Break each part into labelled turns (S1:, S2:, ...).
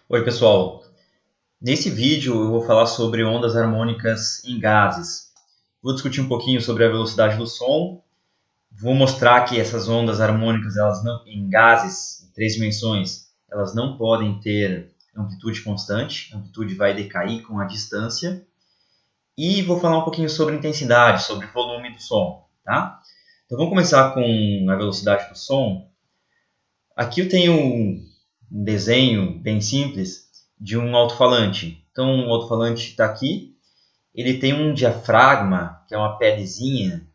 S1: Oi, pessoal. Nesse vídeo eu vou falar sobre ondas harmônicas em gases. Vou discutir um pouquinho sobre a velocidade do som. Vou mostrar que essas ondas harmônicas, em gases, em três dimensões, elas não podem ter amplitude constante. A amplitude vai decair com a distância. E vou falar um pouquinho sobre intensidade, sobre volume do som, tá? Então vamos começar com a velocidade do som. Aqui eu tenho um desenho bem simples de um alto-falante. Então o alto-falante está aqui, ele tem um diafragma, que é uma pelezinha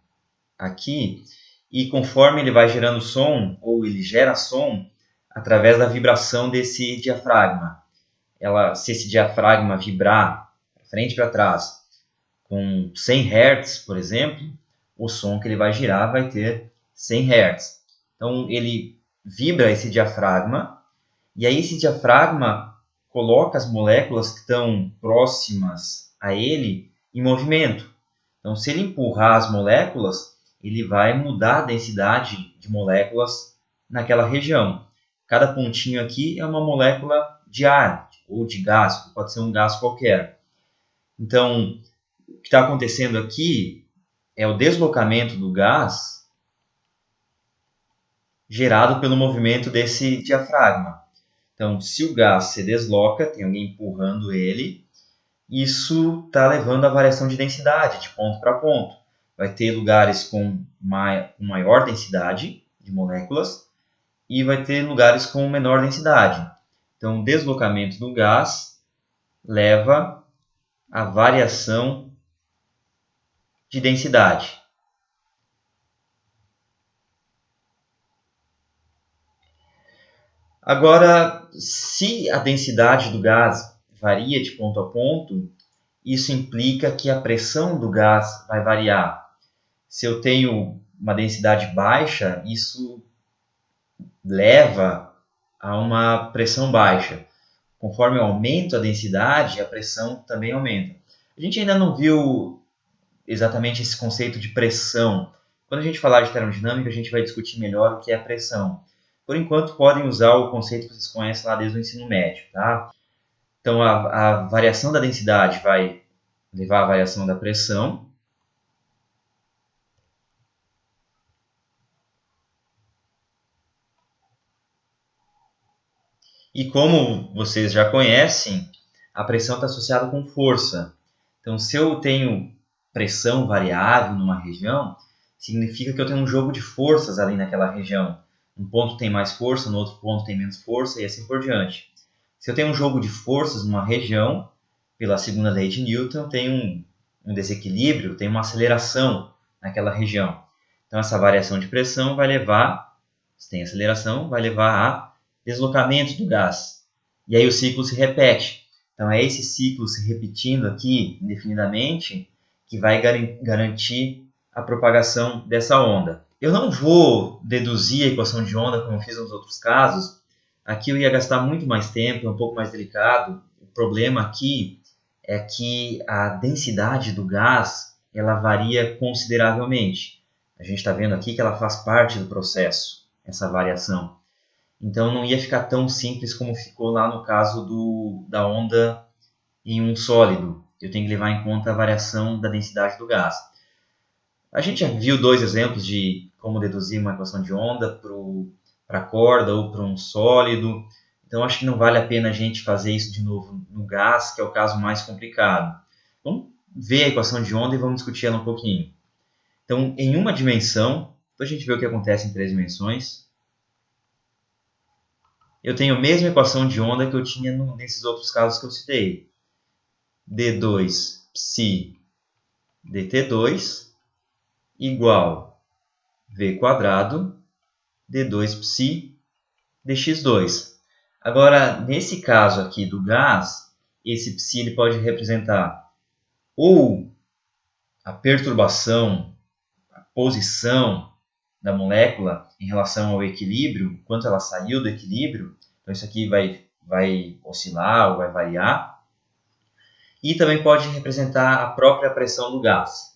S1: aqui, e conforme ele vai gerando som, ou ele gera som, através da vibração desse diafragma. Se esse diafragma vibrar para frente e para trás com 100 Hz, por exemplo, o som que ele vai girar vai ter 100 Hz. Então ele vibra esse diafragma, e aí esse diafragma coloca as moléculas que estão próximas a ele em movimento. Então, se ele empurrar as moléculas, ele vai mudar a densidade de moléculas naquela região. Cada pontinho aqui é uma molécula de ar ou de gás, pode ser um gás qualquer. Então, o que está acontecendo aqui é o deslocamento do gás gerado pelo movimento desse diafragma. Então, se o gás se desloca, tem alguém empurrando ele, isso está levando à variação de densidade, de ponto para ponto. Vai ter lugares com maior densidade de moléculas e vai ter lugares com menor densidade. Então, o deslocamento do gás leva à variação de densidade. Agora, se a densidade do gás varia de ponto a ponto, isso implica que a pressão do gás vai variar. Se eu tenho uma densidade baixa, isso leva a uma pressão baixa. Conforme eu aumento a densidade, a pressão também aumenta. A gente ainda não viu exatamente esse conceito de pressão. Quando a gente falar de termodinâmica, a gente vai discutir melhor o que é pressão. Por enquanto, podem usar o conceito que vocês conhecem lá desde o ensino médio, tá? Então, a variação da densidade vai levar à variação da pressão. E como vocês já conhecem, a pressão está associada com força. Então, se eu tenho pressão variável numa região, significa que eu tenho um jogo de forças ali naquela região. Um ponto tem mais força, no outro ponto tem menos força e assim por diante. Se eu tenho um jogo de forças numa região, pela segunda lei de Newton, eu tenho um desequilíbrio, tenho uma aceleração naquela região. Então, essa variação de pressão vai levar, se tem aceleração, vai levar a deslocamento do gás. E aí o ciclo se repete. Então, é esse ciclo se repetindo aqui indefinidamente que vai garantir a propagação dessa onda. Eu não vou deduzir a equação de onda como eu fiz nos outros casos. Aqui eu ia gastar muito mais tempo, é um pouco mais delicado. O problema aqui é que a densidade do gás ela varia consideravelmente. A gente está vendo aqui que ela faz parte do processo, essa variação. Então não ia ficar tão simples como ficou lá no caso da onda em um sólido. Eu tenho que levar em conta a variação da densidade do gás. A gente já viu dois exemplos de como deduzir uma equação de onda para a corda ou para um sólido. Então acho que não vale a pena a gente fazer isso de novo no gás, que é o caso mais complicado. Vamos ver a equação de onda e vamos discutir ela um pouquinho. Então, em uma dimensão, depois a gente vê o que acontece em três dimensões. Eu tenho a mesma equação de onda que eu tinha nesses outros casos que eu citei. D2 psi dt2 igual v quadrado d2 psi dx2. Agora, nesse caso aqui do gás, esse psi ele pode representar ou a perturbação, a posição da molécula em relação ao equilíbrio, quanto ela saiu do equilíbrio. Então, isso aqui vai oscilar ou vai variar. E também pode representar a própria pressão do gás.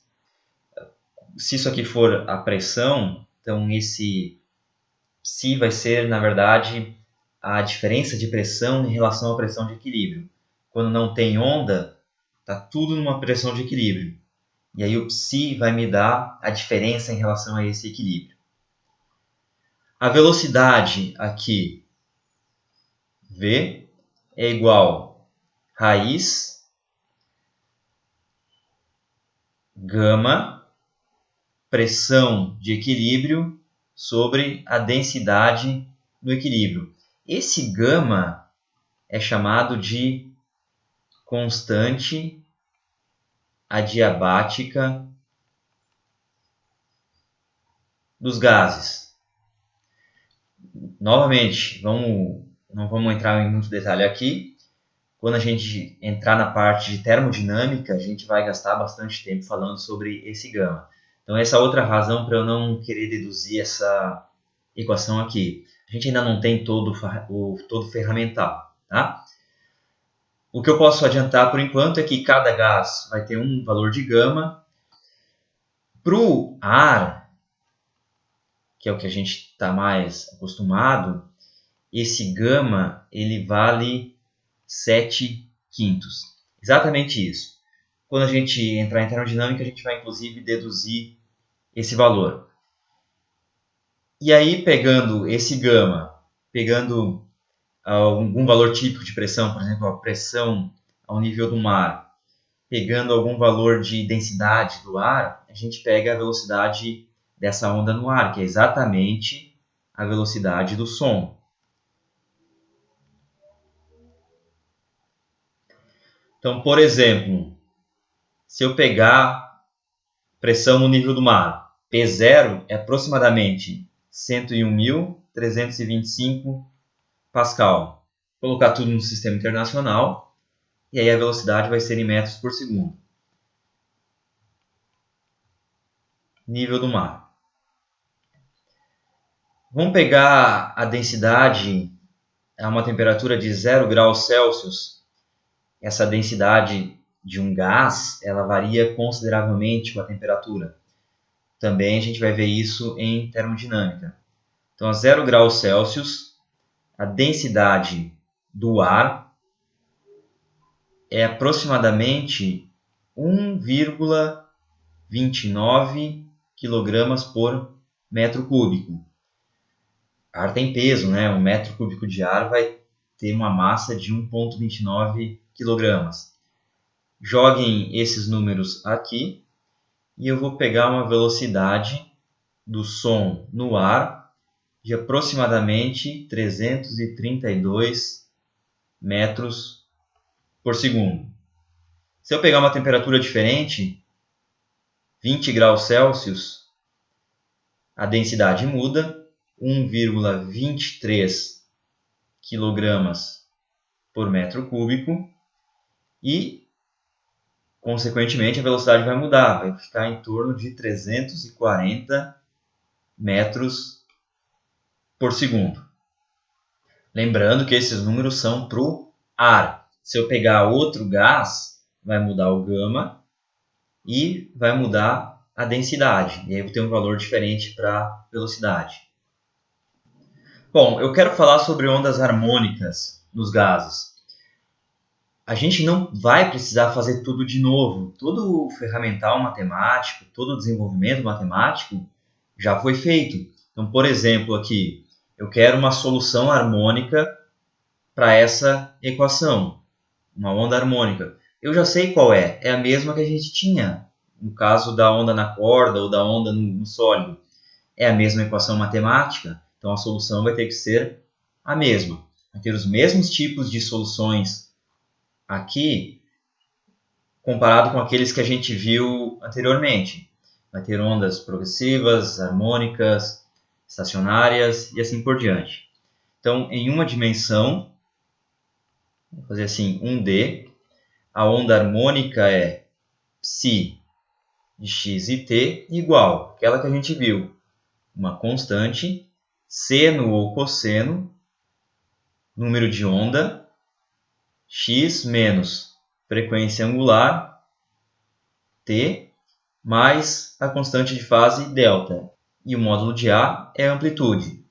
S1: Se isso aqui for a pressão, então esse psi vai ser, na verdade, a diferença de pressão em relação à pressão de equilíbrio. Quando não tem onda, está tudo numa pressão de equilíbrio. E aí o psi vai me dar a diferença em relação a esse equilíbrio. A velocidade aqui, V, é igual a raiz gama pressão de equilíbrio sobre a densidade no equilíbrio. Esse gama é chamado de constante adiabática dos gases. Novamente, não vamos entrar em muito detalhe aqui. Quando a gente entrar na parte de termodinâmica, a gente vai gastar bastante tempo falando sobre esse gama. Então, essa é outra razão para eu não querer deduzir essa equação aqui. A gente ainda não tem todo o ferramental. Tá? O que eu posso adiantar por enquanto é que cada gás vai ter um valor de gama. Para o ar, que é o que a gente está mais acostumado, esse gama ele vale 7/5. Exatamente isso. Quando a gente entrar em termodinâmica, a gente vai inclusive deduzir esse valor. E aí, pegando esse gama, pegando algum valor típico de pressão, por exemplo, a pressão ao nível do mar, pegando algum valor de densidade do ar, a gente pega a velocidade dessa onda no ar, que é exatamente a velocidade do som. Então, por exemplo, se eu pegar pressão no nível do mar, P0 é aproximadamente 101.325 Pascal. Vou colocar tudo no sistema internacional e aí a velocidade vai ser em metros por segundo. Nível do mar. Vamos pegar a densidade a uma temperatura de 0 graus Celsius. Essa densidade de um gás ela varia consideravelmente com a temperatura. Também a gente vai ver isso em termodinâmica. Então, a 0 graus Celsius, a densidade do ar é aproximadamente 1,29 kg por metro cúbico. Ar tem peso, né? Um metro cúbico de ar vai ter uma massa de 1,29 kg. Joguem esses números aqui e eu vou pegar uma velocidade do som no ar de aproximadamente 332 metros por segundo. Se eu pegar uma temperatura diferente, 20 graus Celsius, a densidade muda, 1,23 kg por metro cúbico e, consequentemente, a velocidade vai mudar, vai ficar em torno de 340 metros por segundo. Lembrando que esses números são para o ar. Se eu pegar outro gás, vai mudar o gama e vai mudar a densidade. E aí eu vou ter um valor diferente para a velocidade. Bom, eu quero falar sobre ondas harmônicas nos gases. A gente não vai precisar fazer tudo de novo. Todo o ferramental matemático, todo o desenvolvimento matemático já foi feito. Então, por exemplo, aqui, eu quero uma solução harmônica para essa equação, uma onda harmônica. Eu já sei qual é. É a mesma que a gente tinha no caso da onda na corda ou da onda no sólido. É a mesma equação matemática. Então, a solução vai ter que ser a mesma. Vai ter os mesmos tipos de soluções aqui, comparado com aqueles que a gente viu anteriormente. Vai ter ondas progressivas, harmônicas, estacionárias e assim por diante. Então, em uma dimensão, vou fazer assim, 1D, a onda harmônica é psi de x e t igual àquela que a gente viu, uma constante, seno ou cosseno, número de onda, x menos frequência angular, t, mais a constante de fase, delta. E o módulo de A é a amplitude.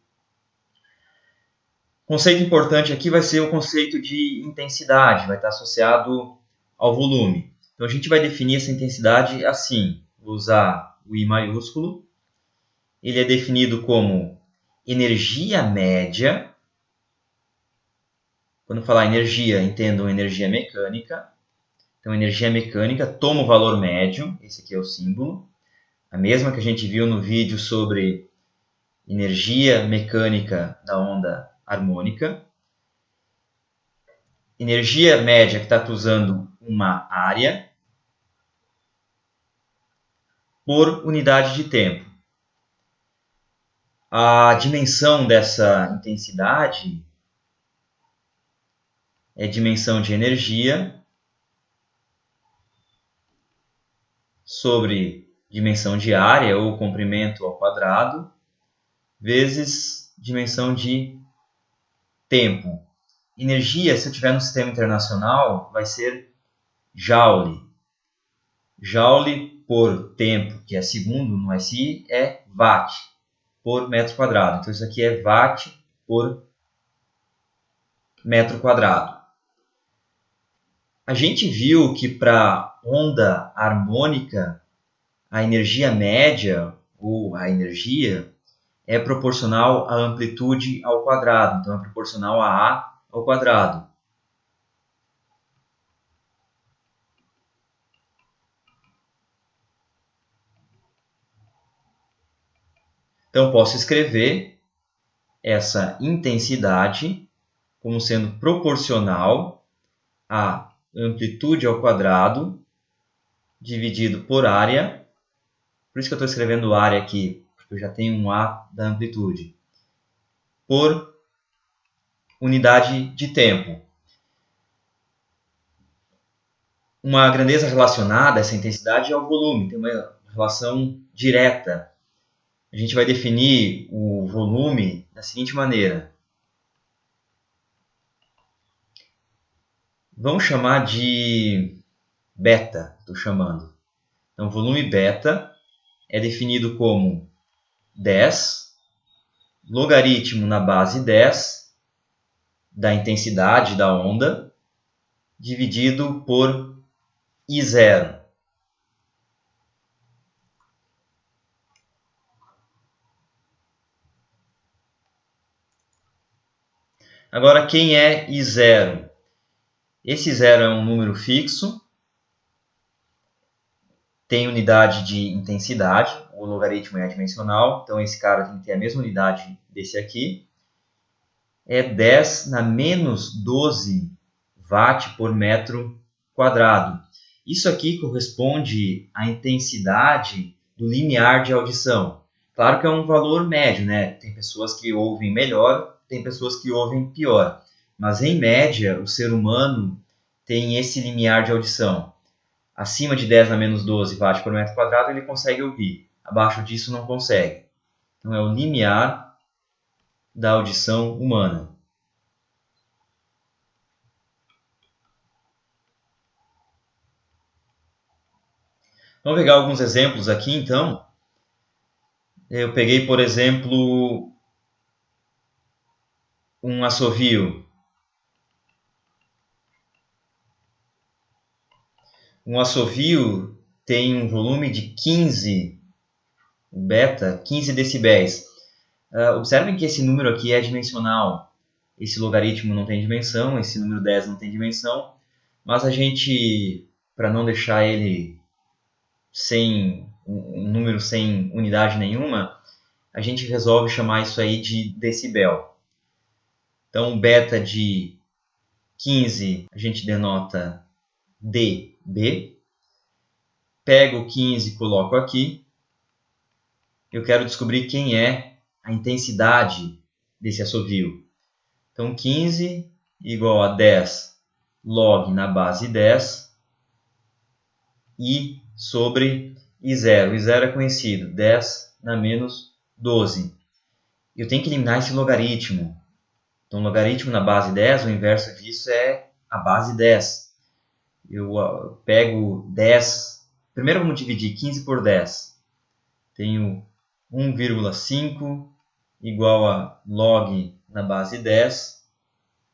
S1: Conceito importante aqui vai ser o conceito de intensidade, vai estar associado ao volume. Então a gente vai definir essa intensidade assim, vou usar o I maiúsculo. Ele é definido como energia média. Quando falar energia, entendam energia mecânica. Então, energia mecânica toma o valor médio, esse aqui é o símbolo. A mesma que a gente viu no vídeo sobre energia mecânica da onda harmônica. Energia média que está usando uma área por unidade de tempo. A dimensão dessa intensidade é dimensão de energia sobre dimensão de área, ou comprimento ao quadrado, vezes dimensão de tempo. Energia, se eu tiver no sistema internacional, vai ser Joule. Joule por tempo, que é segundo no SI, é Watt por metro quadrado. Então, isso aqui é Watt por metro quadrado. A gente viu que para onda harmônica, a energia média, ou a energia, é proporcional à amplitude ao quadrado. Então, é proporcional a A ao quadrado. Então, posso escrever essa intensidade como sendo proporcional à amplitude ao quadrado dividido por área. Por isso que eu estou escrevendo área aqui, porque eu já tenho um A da amplitude. Por unidade de tempo. Uma grandeza relacionada a essa intensidade é o volume, tem uma relação direta. A gente vai definir o volume da seguinte maneira. Vamos chamar de beta, estou chamando. Então, volume beta é definido como 10, logaritmo na base 10 da intensidade da onda, dividido por I0. Agora, quem é I0? Esse zero é um número fixo, tem unidade de intensidade, o logaritmo é adimensional, então esse cara tem que ter a mesma unidade desse aqui. É 10 na menos 12 watt por metro quadrado. Isso aqui corresponde à intensidade do limiar de audição. Claro que é um valor médio, né? Tem pessoas que ouvem melhor, tem pessoas que ouvem pior. Mas, em média, o ser humano tem esse limiar de audição. Acima de 10 na menos 12 watt por metro quadrado, ele consegue ouvir. Abaixo disso, não consegue. Então, é o limiar da audição humana. Vamos pegar alguns exemplos aqui, então. Eu peguei, por exemplo, um assovio. Um assovio tem um volume de 15 beta, 15 decibéis. Observem que esse número aqui é dimensional. Esse logaritmo não tem dimensão, esse número 10 não tem dimensão. Mas a gente, para não deixar ele sem um número sem unidade nenhuma, a gente resolve chamar isso aí de decibel. Então, beta de 15 a gente denota dB. Pego o 15 e coloco aqui. Eu quero descobrir quem é a intensidade desse assovio. Então, 15 igual a 10 log na base 10 I sobre I0. I0 é conhecido, 10 na menos 12. Eu tenho que eliminar esse logaritmo. Então, logaritmo na base 10, o inverso disso é a base 10. Eu pego 10. Primeiro vamos dividir 15 por 10. Tenho 1,5 igual a log na base 10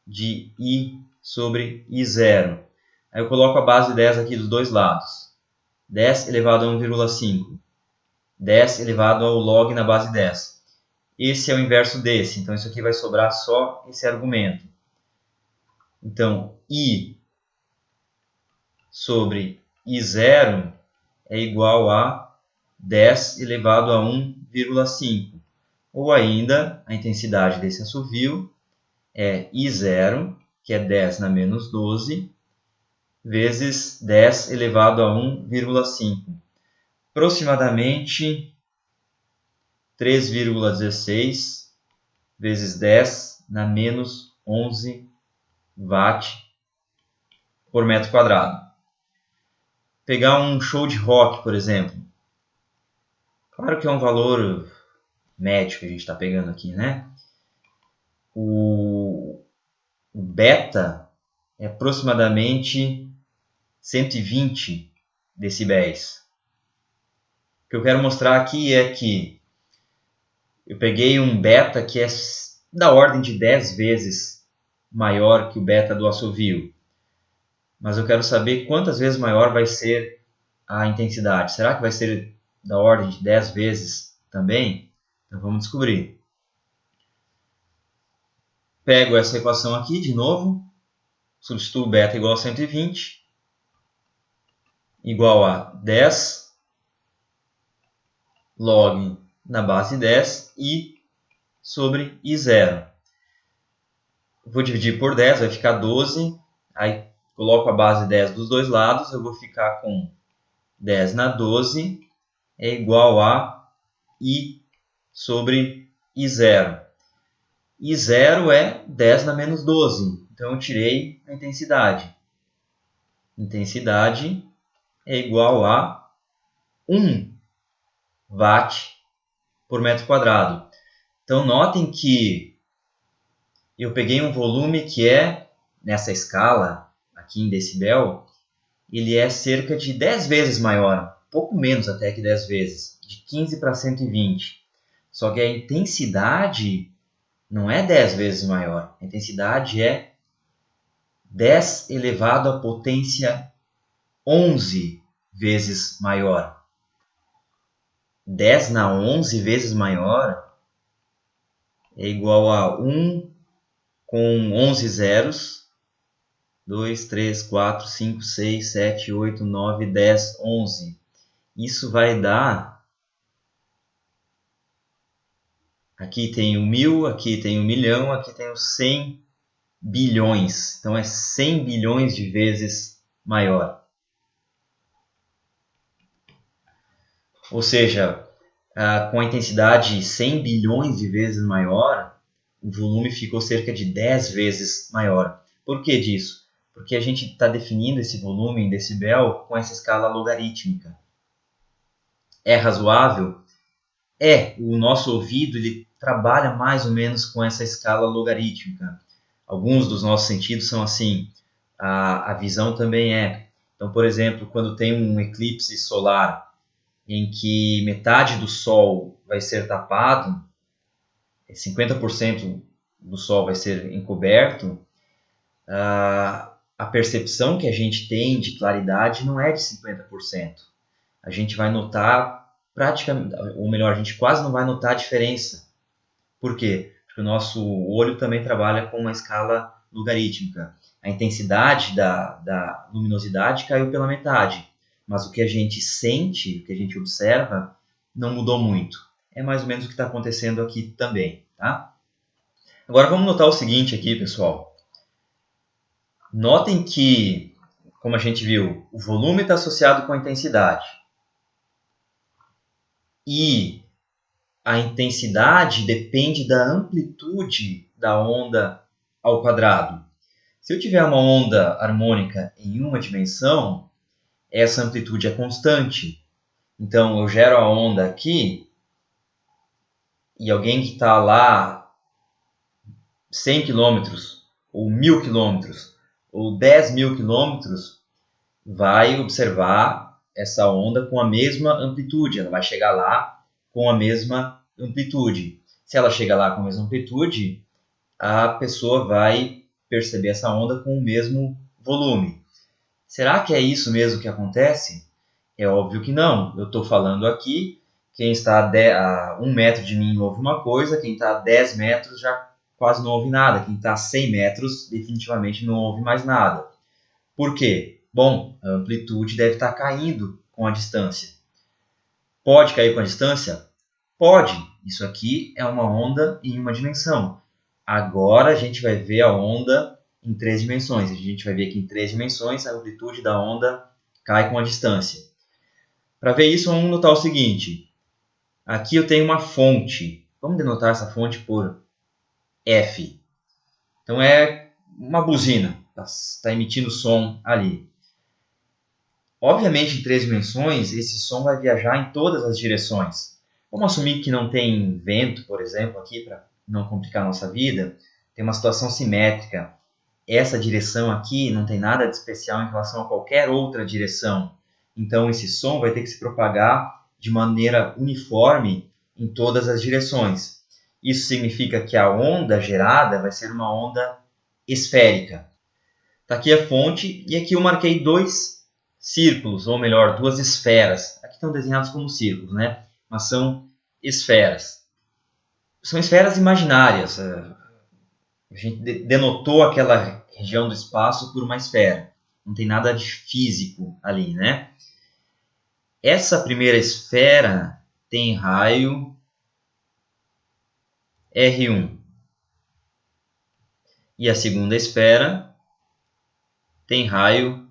S1: de I sobre I0. Aí eu coloco a base 10 aqui dos dois lados. 10 elevado a 1,5. 10 elevado ao log na base 10. Esse é o inverso desse, então isso aqui vai sobrar só esse argumento. Então, I sobre I0 é igual a 10 elevado a 1,5. Ou ainda, a intensidade desse assovio é I0, que é 10 na menos 12, vezes 10 elevado a 1,5. Aproximadamente 3,16 vezes 10 na menos 11 watt por metro quadrado. Pegar um show de rock, por exemplo. Claro que é um valor médio que a gente está pegando aqui, né? O beta é aproximadamente 120 decibéis. O que eu quero mostrar aqui é que eu peguei um beta que é da ordem de 10 vezes maior que o beta do assovio. Mas eu quero saber quantas vezes maior vai ser a intensidade. Será que vai ser da ordem de 10 vezes também? Então vamos descobrir. Pego essa equação aqui de novo, substituo beta igual a 120, igual a 10 log na base 10 I sobre I0. Vou dividir por 10, vai ficar 12. Aí coloco a base 10 dos dois lados, eu vou ficar com 10 na 12 é igual a I sobre I0. I0 é 10 na menos 12, então eu tirei a intensidade. Intensidade é igual a 1 watt por metro quadrado. Então notem que eu peguei um volume que é, nessa escala, aqui em decibel, ele é cerca de 10 vezes maior, pouco menos até que 10 vezes, de 15 para 120. Só que a intensidade não é 10 vezes maior, a intensidade é 10 elevado à potência 11 vezes maior. 10 na 11 vezes maior é igual a 1 com 11 zeros, 2, 3, 4, 5, 6, 7, 8, 9, 10, 11. Isso vai dar... Aqui tem o 1000, aqui tem o milhão, aqui tem os 100 bilhões. Então é 100 bilhões de vezes maior. Ou seja, com a intensidade 100 bilhões de vezes maior, o volume ficou cerca de 10 vezes maior. Por que disso? Porque a gente está definindo esse volume em decibel com essa escala logarítmica. É razoável? É, o nosso ouvido ele trabalha mais ou menos com essa escala logarítmica. Alguns dos nossos sentidos são assim, a visão também é. Então, por exemplo, quando tem um eclipse solar em que metade do Sol vai ser tapado, 50% do Sol vai ser encoberto, a percepção que a gente tem de claridade não é de 50%. A gente vai notar praticamente, ou melhor, a gente quase não vai notar a diferença. Por quê? Porque o nosso olho também trabalha com uma escala logarítmica. A intensidade da luminosidade caiu pela metade, mas o que a gente sente, o que a gente observa, não mudou muito. É mais ou menos o que está acontecendo aqui também, tá? Agora vamos notar o seguinte aqui, pessoal. Notem que, como a gente viu, o volume está associado com a intensidade. E a intensidade depende da amplitude da onda ao quadrado. Se eu tiver uma onda harmônica em uma dimensão, essa amplitude é constante. Então, eu gero a onda aqui e alguém que está lá 100 km, ou 1000 km, ou 10.000 km, vai observar essa onda com a mesma amplitude. Ela vai chegar lá com a mesma amplitude. Se ela chega lá com a mesma amplitude, a pessoa vai perceber essa onda com o mesmo volume. Será que é isso mesmo que acontece? É óbvio que não. Eu estou falando aqui, quem está a 1 metro de mim ouve uma coisa, quem está a 10 metros já quase não ouve nada, quem está a 100 metros definitivamente não ouve mais nada. Por quê? Bom, a amplitude deve estar caindo com a distância. Pode cair com a distância? Pode. Isso aqui é uma onda em uma dimensão. Agora a gente vai ver a onda em 3 dimensões. A gente vai ver que em 3 dimensões a amplitude da onda cai com a distância. Para ver isso, vamos notar o seguinte. Aqui eu tenho uma fonte. Vamos denotar essa fonte por F. Então é uma buzina. Está emitindo som ali. Obviamente, em 3 dimensões, esse som vai viajar em todas as direções. Vamos assumir que não tem vento, por exemplo, aqui para não complicar a nossa vida. Tem uma situação simétrica. Essa direção aqui não tem nada de especial em relação a qualquer outra direção. Então, esse som vai ter que se propagar de maneira uniforme em todas as direções. Isso significa que a onda gerada vai ser uma onda esférica. Está aqui a fonte e aqui eu marquei 2 círculos, ou melhor, 2 esferas. Aqui estão desenhados como círculos, né? Mas são esferas. São esferas imaginárias. A gente denotou aquela região do espaço por uma esfera. Não tem nada de físico ali, né? Essa primeira esfera tem raio R1. E a segunda esfera tem raio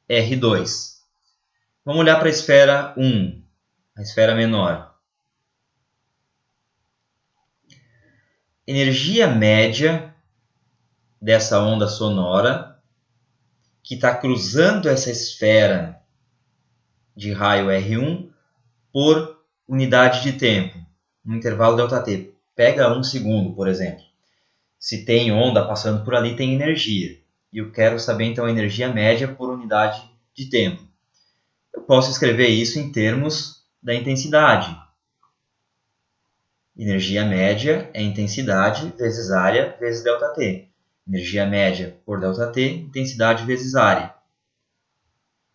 S1: R2. Vamos olhar para a esfera 1, a esfera menor. Energia média dessa onda sonora que está cruzando essa esfera de raio R1 por unidade de tempo, no intervalo ΔT. Pega 1 segundo, por exemplo. Se tem onda passando por ali, tem energia. E eu quero saber, então, a energia média por unidade de tempo. Eu posso escrever isso em termos da intensidade. Energia média é intensidade vezes área vezes ΔT. Energia média por ΔT, intensidade vezes área.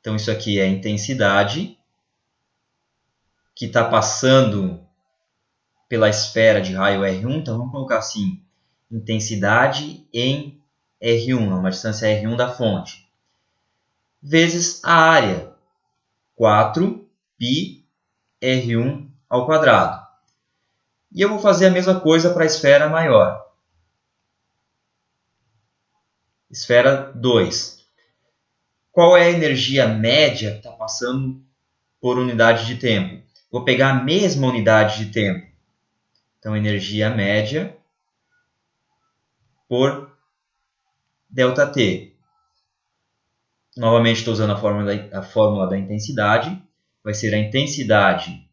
S1: Então, isso aqui é a intensidade que está passando pela esfera de raio R1. Então, vamos colocar assim, intensidade em R1, uma distância R1 da fonte, vezes a área, 4πr1 ao quadrado. E eu vou fazer a mesma coisa para a esfera maior. Esfera 2. Qual é a energia média que está passando por unidade de tempo? Vou pegar a mesma unidade de tempo. Então, energia média por ΔT. Novamente estou usando a fórmula da intensidade. Vai ser a intensidade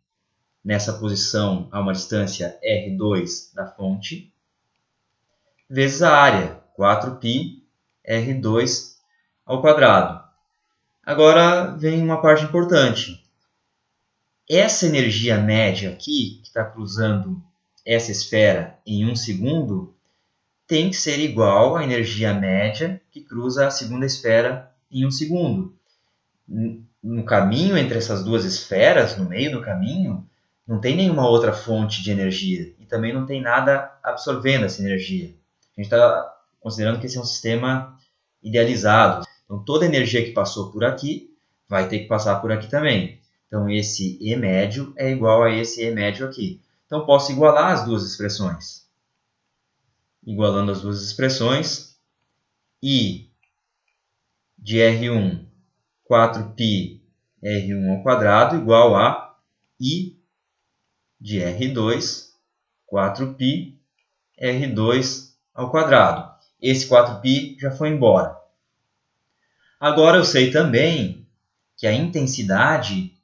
S1: nessa posição a uma distância R2 da fonte, vezes a área, 4πr2 ao quadrado. Agora vem uma parte importante. Essa energia média aqui, que está cruzando essa esfera em 1 segundo, tem que ser igual à energia média que cruza a segunda esfera em 1 segundo. No caminho entre essas duas esferas, no meio do caminho, não tem nenhuma outra fonte de energia e também não tem nada absorvendo essa energia. A gente está considerando que esse é um sistema idealizado. Então, toda a energia que passou por aqui vai ter que passar por aqui também. Então, esse E médio é igual a esse E médio aqui. Então, posso igualar as duas expressões. Igualando as duas expressões, I de R1, 4πr1 ao quadrado, igual a I de R2, 4πr2 ao quadrado. Esse 4π já foi embora. Agora eu sei também que a intensidade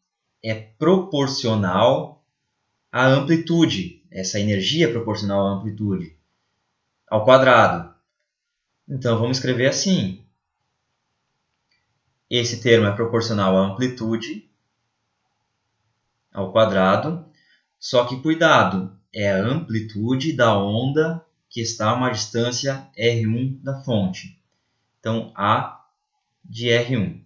S1: é proporcional à amplitude. Essa energia é proporcional à amplitude, ao quadrado. Então, vamos escrever assim. Esse termo é proporcional à amplitude, ao quadrado. Só que, cuidado, é a amplitude da onda que está a uma distância R1 da fonte. Então, A de R1.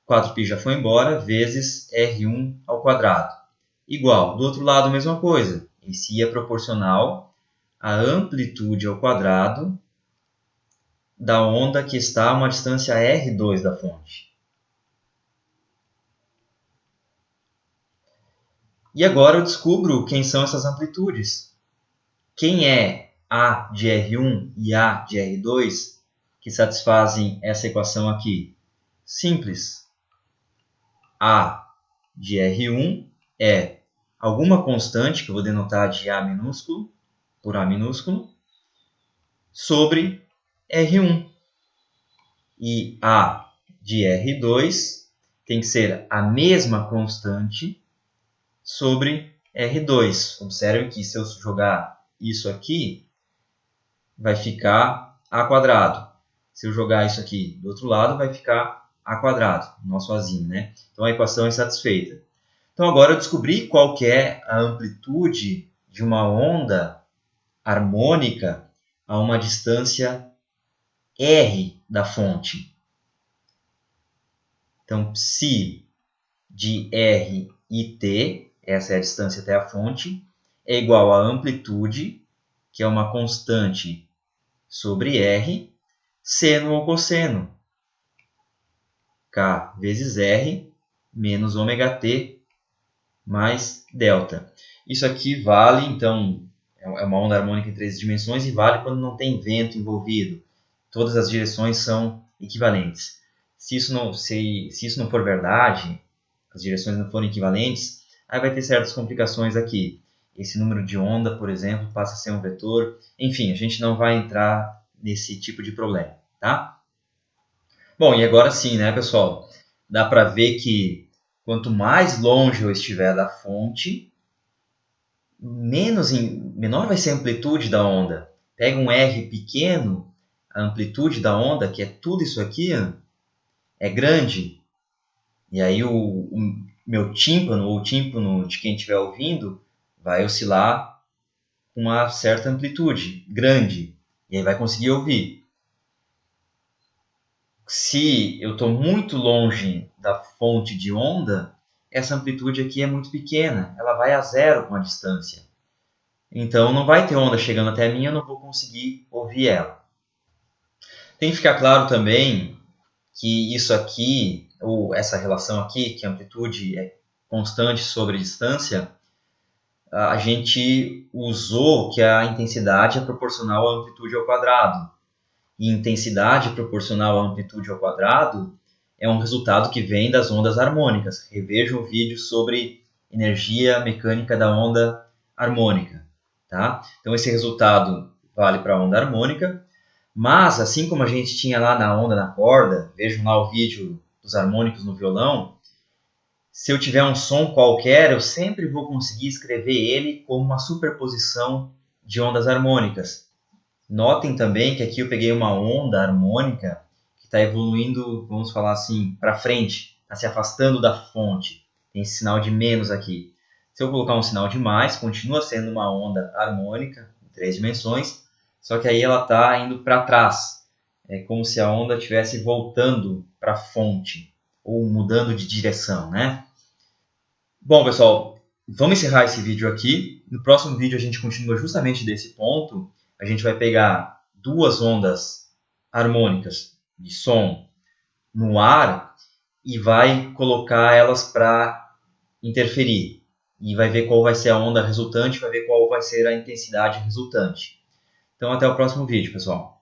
S1: 4π já foi embora, vezes R1 ao quadrado. Igual, do outro lado, a mesma coisa. Esse I é proporcional à amplitude ao quadrado da onda que está a uma distância R2 da fonte. E agora eu descubro quem são essas amplitudes. Quem é A de R1 e A de R2 que satisfazem essa equação aqui? Simples. A de R1 é alguma constante, que eu vou denotar de A minúsculo, por A minúsculo, sobre R1. E A de R2 tem que ser a mesma constante sobre R2. Observe que se eu jogar isso aqui, vai ficar A quadrado. Se eu jogar isso aqui do outro lado, vai ficar A quadrado, nosso Azinho, né? Então a equação é satisfeita. Então agora eu descobri qual que é a amplitude de uma onda harmônica a uma distância R da fonte. Então, psi de R e T, essa é a distância até a fonte, é igual à amplitude, que é uma constante sobre R, seno ou cosseno. K vezes R menos ômega T mais delta. Isso aqui vale, então, é uma onda harmônica em 3 dimensões e vale quando não tem vento envolvido. Todas as direções são equivalentes. Se isso não for verdade, as direções não forem equivalentes, aí vai ter certas complicações aqui. Esse número de onda, por exemplo, passa a ser um vetor. Enfim, a gente não vai entrar nesse tipo de problema, tá? Bom, e agora sim, né, pessoal? Dá para ver que quanto mais longe eu estiver da fonte, menor vai ser a amplitude da onda. Pega um R pequeno, a amplitude da onda, que é tudo isso aqui, é grande. E aí o meu tímpano, ou o tímpano de quem estiver ouvindo, vai oscilar com uma certa amplitude grande. E aí vai conseguir ouvir. Se eu estou muito longe da fonte de onda, essa amplitude aqui é muito pequena. Ela vai a zero com a distância. Então não vai ter onda chegando até mim, eu não vou conseguir ouvir ela. Tem que ficar claro também que isso aqui, ou essa relação aqui, que a amplitude é constante sobre distância, a gente usou que a intensidade é proporcional à amplitude ao quadrado. E intensidade proporcional à amplitude ao quadrado é um resultado que vem das ondas harmônicas. Reveja o vídeo sobre energia mecânica da onda harmônica. Tá? Então esse resultado vale para a onda harmônica, mas assim como a gente tinha lá na onda na corda, vejam lá o vídeo dos harmônicos no violão, se eu tiver um som qualquer, eu sempre vou conseguir escrever ele como uma superposição de ondas harmônicas. Notem também que aqui eu peguei uma onda harmônica que está evoluindo, vamos falar assim, para frente, está se afastando da fonte. Tem esse sinal de menos aqui. Se eu colocar um sinal de mais, continua sendo uma onda harmônica em 3 dimensões, só que aí ela está indo para trás. É como se a onda estivesse voltando para a fonte, ou mudando de direção, né? Bom, pessoal, vamos encerrar esse vídeo aqui. No próximo vídeo a gente continua justamente desse ponto. A gente vai pegar duas ondas harmônicas de som no ar e vai colocar elas para interferir. E vai ver qual vai ser a onda resultante, vai ver qual vai ser a intensidade resultante. Então até o próximo vídeo, pessoal.